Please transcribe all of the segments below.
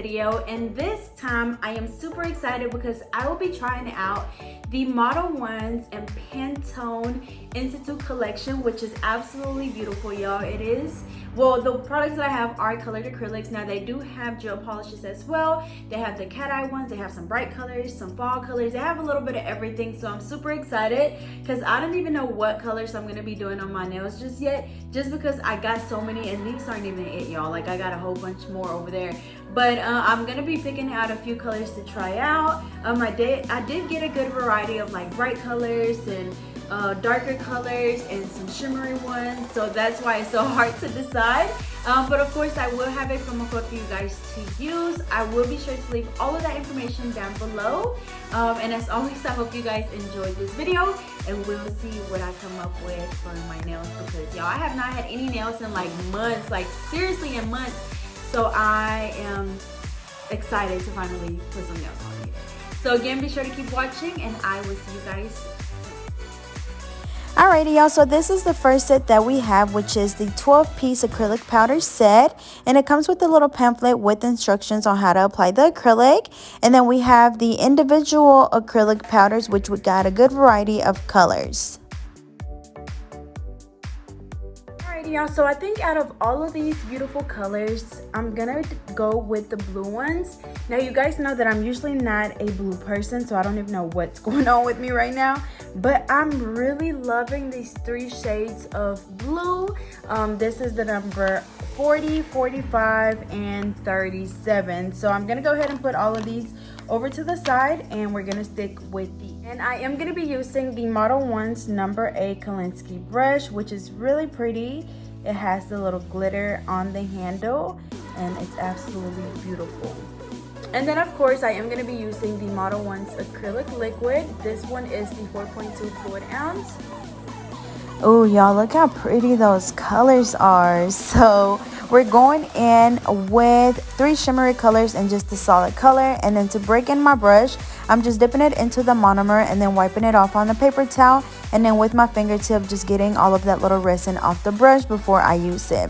video, and this time I am super excited because I will be trying out the Modelones and Pantone Institute collection, which is absolutely beautiful, y'all. It is. Well, the products that I have are colored acrylics. Now they do have gel polishes as well. They have the cat eye ones. They have some bright colors, some fall colors. They have a little bit of everything. So I'm super excited because I don't even know what colors I'm gonna be doing on my nails just yet. Just because I got so many, and these aren't even it, y'all. Like I got a whole bunch more over there. But I'm gonna be picking out a few colors to try out. I did get a good variety of like bright colors and darker colors and some shimmery ones, so that's why it's so hard to decide. But of course I will have a promo code for you guys to use. I will be sure to leave all of that information down below, and as always, I hope you guys enjoyed this video, and we'll see what I come up with for my nails, because y'all, I have not had any nails in like months, like seriously in months. So I am excited to finally put some nails on you. So again, be sure to keep watching, and I will see you guys. Alrighty, y'all, so this is the first set that we have, which is the 12-piece acrylic powder set, and it comes with a little pamphlet with instructions on how to apply the acrylic. And then we have the individual acrylic powders, which we got a good variety of colors. Y'all, so I think out of all of these beautiful colors, I'm gonna go with the blue ones. Now you guys know that I'm usually not a blue person, so I don't even know what's going on with me right now, but I'm really loving these three shades of blue. This is the number 40, 45, and 37. So I'm gonna go ahead and put all of these over to the side, and we're gonna stick with and I am gonna be using the Modelones number 8 Kolinsky brush, which is really pretty. It has the little glitter on the handle, and it's absolutely beautiful. And then of course I am gonna be using the Modelones acrylic liquid. This one is the 4.2 fluid ounce. Oh, y'all, look how pretty those colors are. So we're going in with 3 shimmery colors and just a solid color. And then to break in my brush, I'm just dipping it into the monomer and then wiping it off on the paper towel. And then with my fingertip, just getting all of that little resin off the brush before I use it.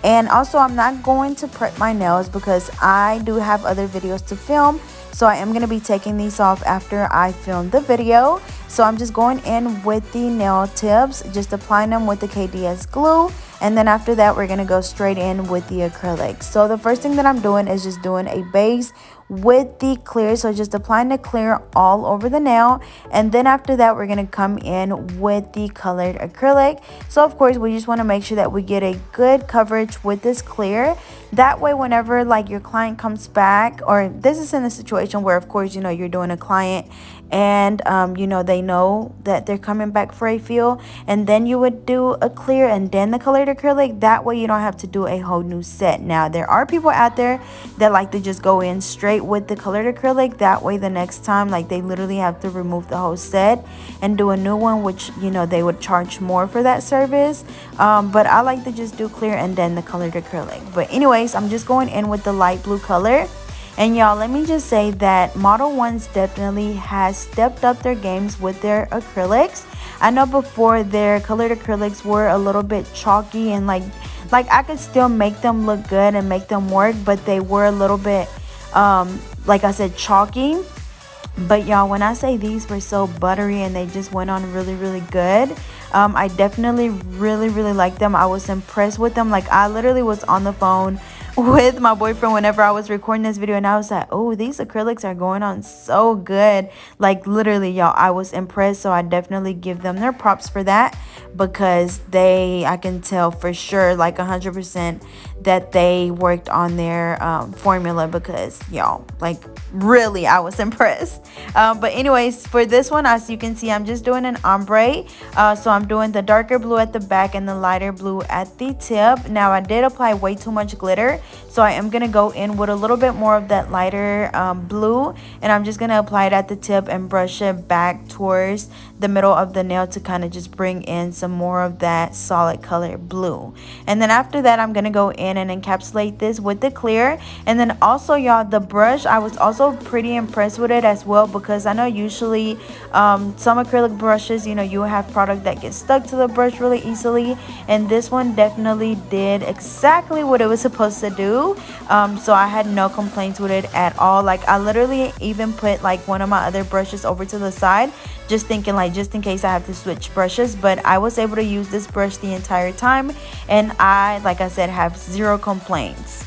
And also, I'm not going to prep my nails because I do have other videos to film. So I am going to be taking these off after I film the video. So I'm just going in with the nail tips, just applying them with the KDS glue. And then after that, we're going to go straight in with the acrylic. So the first thing that I'm doing is just doing a base with the clear. So just applying the clear all over the nail. And then after that, we're going to come in with the colored acrylic. So of course, we just want to make sure that we get a good coverage with this clear. That way, whenever like your client comes back, or this is in a situation where of course, you know, you're doing a client and you know, they know that they're coming back for a feel, and then you would do a clear and then the colored acrylic. That way you don't have to do a whole new set. Now there are people out there that like to just go in straight with the colored acrylic. That way the next time, like, they literally have to remove the whole set and do a new one, which, you know, they would charge more for that service. But I like to just do clear and then the colored acrylic. But anyways, I'm just going in with the light blue color. And y'all, let me just say that Modelones definitely has stepped up their games with their acrylics. I know before their colored acrylics were a little bit chalky and like I could still make them look good and make them work, but they were a little bit like I said, chalky. But y'all, when I say these were so buttery and they just went on really good, I definitely really like them. I was impressed with them. Like, I literally was on the phone with my boyfriend whenever I was recording this video, and I was like, oh, these acrylics are going on so good. Like, literally, y'all, I was impressed. So I definitely give them their props for that, because I can tell for sure, like 100%, that they worked on their formula, because y'all, like, really, I was impressed. But anyways, for this one, as you can see, I'm just doing an ombre. So I'm doing the darker blue at the back and the lighter blue at the tip. Now I did apply way too much glitter, so I am gonna go in with a little bit more of that lighter blue, and I'm just gonna apply it at the tip and brush it back towards the middle of the nail to kind of just bring in some more of that solid color blue. And then after that, I'm gonna go in in and encapsulate this with the clear. And then also, y'all, the brush, I was also pretty impressed with it as well, because I know usually some acrylic brushes, you know, you have product that gets stuck to the brush really easily, and this one definitely did exactly what it was supposed to do. So I had no complaints with it at all. Like, I literally even put like one of my other brushes over to the side, just thinking like, just in case I have to switch brushes. But I was able to use this brush the entire time, and I, like I said, have zero complaints.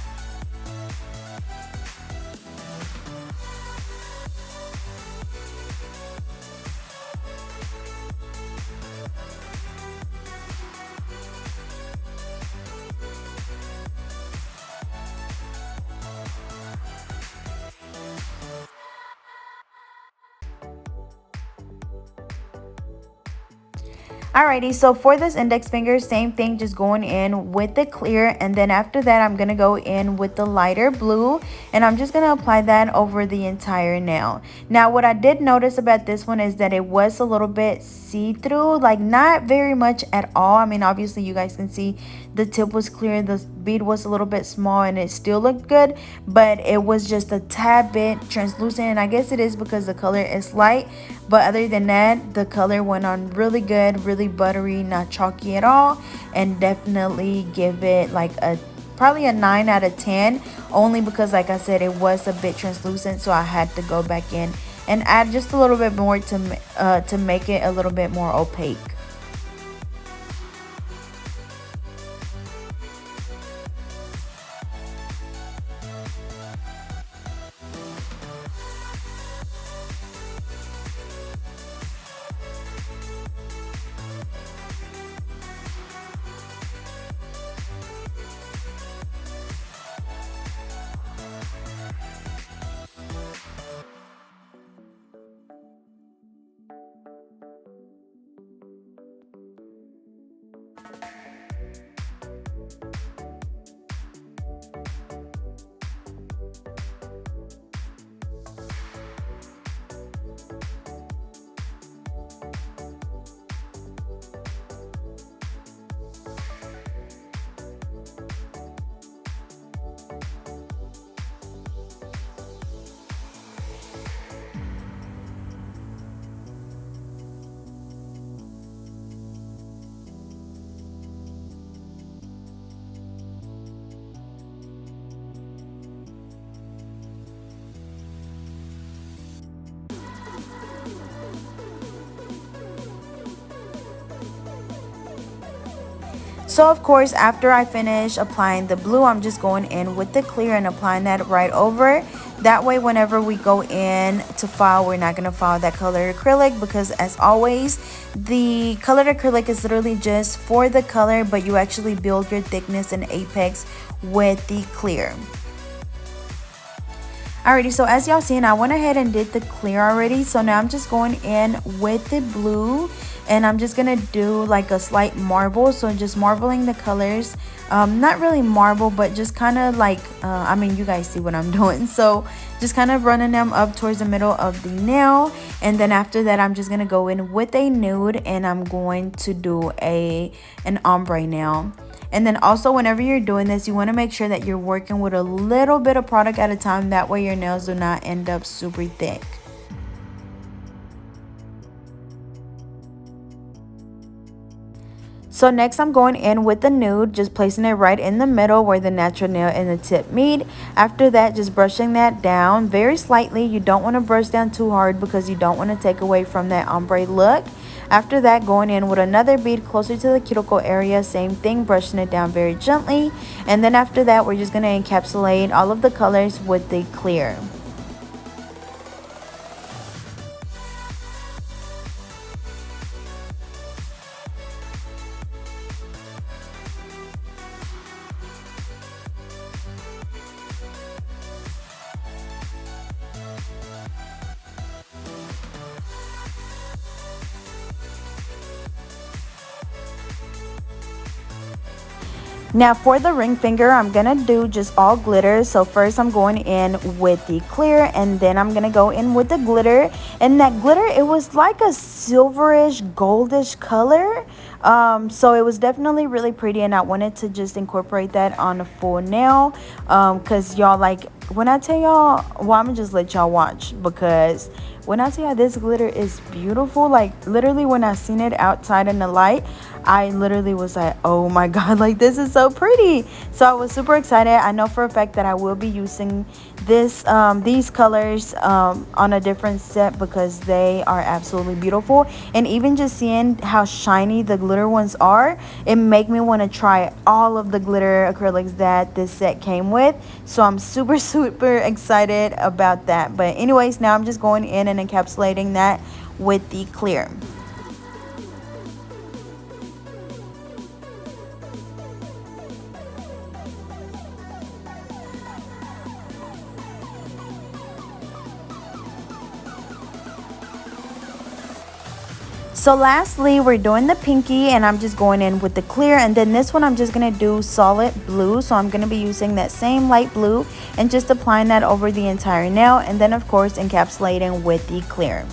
Alrighty, so for this index finger, same thing, just going in with the clear, and then after that I'm gonna go in with the lighter blue, and I'm just gonna apply that over the entire nail. Now what I did notice about this one is that it was a little bit see-through, like not very much at all. I mean, obviously you guys can see the tip was clear, the bead was a little bit small, and it still looked good, but it was just a tad bit translucent, and I guess it is because the color is light. But other than that, the color went on really good, really buttery, not chalky at all, and definitely give it like a probably a 9 out of 10, only because like I said, it was a bit translucent, so I had to go back in and add just a little bit more to make it a little bit more opaque. So of course, after I finish applying the blue, I'm just going in with the clear and applying that right over. That way, whenever we go in to file, we're not going to file that colored acrylic, because as always, the colored acrylic is literally just for the color, but you actually build your thickness and apex with the clear. Alrighty, so as y'all seen, I went ahead and did the clear already. So now I'm just going in with the blue, and I'm just gonna do like a slight marble. So just marbling the colors, not really marble, but just kind of like I mean, you guys see what I'm doing. So just kind of running them up towards the middle of the nail, and then after that I'm just gonna go in with a nude, and I'm going to do an ombre nail. And then also, whenever you're doing this, you want to make sure that you're working with a little bit of product at a time. That way your nails do not end up super thick. So next I'm going in with the nude, just placing it right in the middle where the natural nail and the tip meet. After that, just brushing that down very slightly. You don't want to brush down too hard because you don't want to take away from that ombre look. After that, going in with another bead closer to the cuticle area, same thing, brushing it down very gently. And then after that, we're just going to encapsulate all of the colors with the clear. Now for the ring finger, I'm gonna do just all glitter. So first I'm going in with the clear, and then I'm gonna go in with the glitter. And that glitter, it was like a silverish goldish color. So it was definitely really pretty, and I wanted to just incorporate that on a full nail. Cause y'all, like, when I tell y'all, well, I'm gonna just let y'all watch, because when I tell y'all this glitter is beautiful, like literally when I seen it outside in the light, I literally was like, oh my god, like this is so pretty. So I was super excited. I know for a fact that I will be using these colors on a different set, because they are absolutely beautiful. And even just seeing how shiny the glitter ones are, it make me want to try all of the glitter acrylics that this set came with. So I'm super excited about that. But anyways, now I'm just going in and encapsulating that with the clear. So lastly, we're doing the pinky, and I'm just going in with the clear, and then this one I'm just going to do solid blue. So I'm going to be using that same light blue and just applying that over the entire nail, and then of course encapsulating with the clear.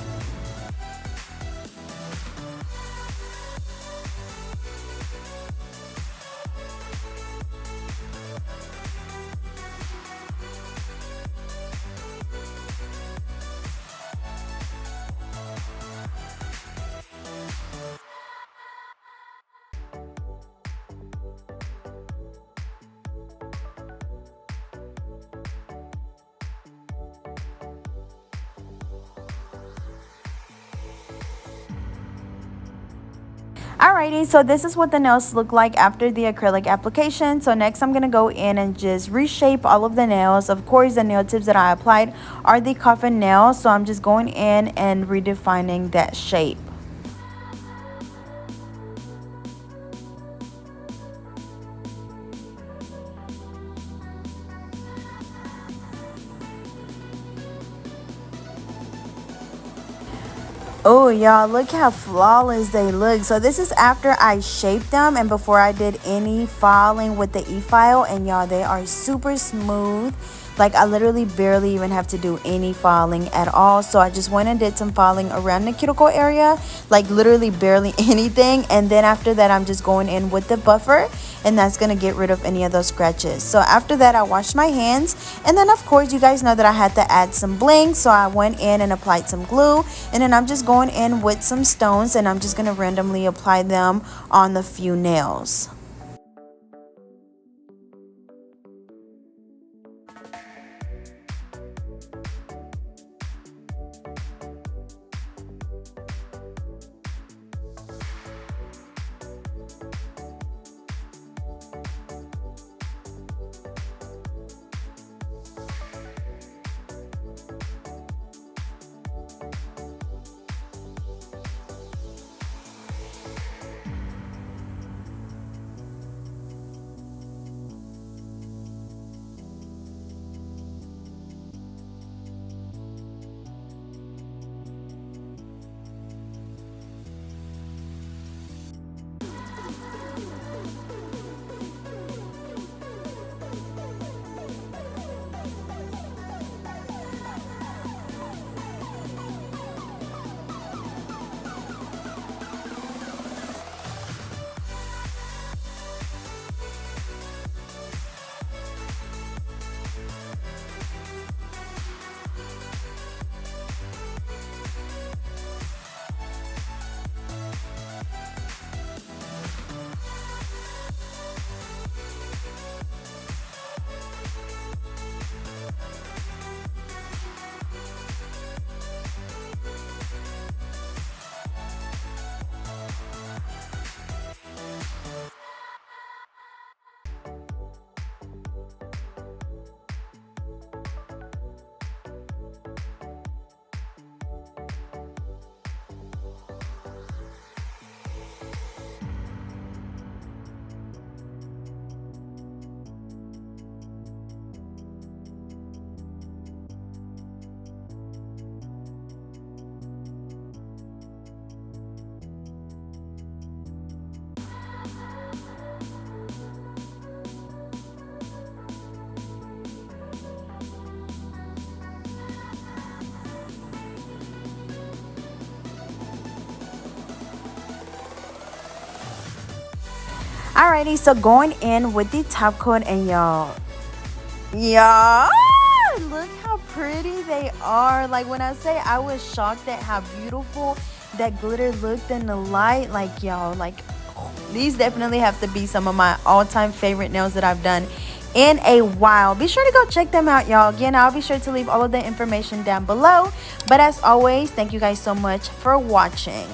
Alrighty, so this is what the nails look like after the acrylic application. So next I'm going to go in and just reshape all of the nails. Of course, the nail tips that I applied are the Coffin nails, so I'm just going in and redefining that shape. Oh y'all, look how flawless they look. So this is after I shaped them and before I did any filing with the e-file, and y'all, they are super smooth. Like I literally barely even have to do any filing at all. So I just went and did some filing around the cuticle area, like literally barely anything. And then after that, I'm just going in with the buffer, and that's gonna get rid of any of those scratches. So after that, I washed my hands, and then of course you guys know that I had to add some bling, so I went in and applied some glue, and then I'm just going in with some stones, and I'm just gonna randomly apply them on the few nails. Alrighty, so going in with the top coat, and y'all, look how pretty they are. Like, when I say I was shocked at how beautiful that glitter looked in the light, like, y'all, like, these definitely have to be some of my all-time favorite nails that I've done in a while. Be sure to go check them out, y'all. Again, I'll be sure to leave all of the information down below, but as always, thank you guys so much for watching.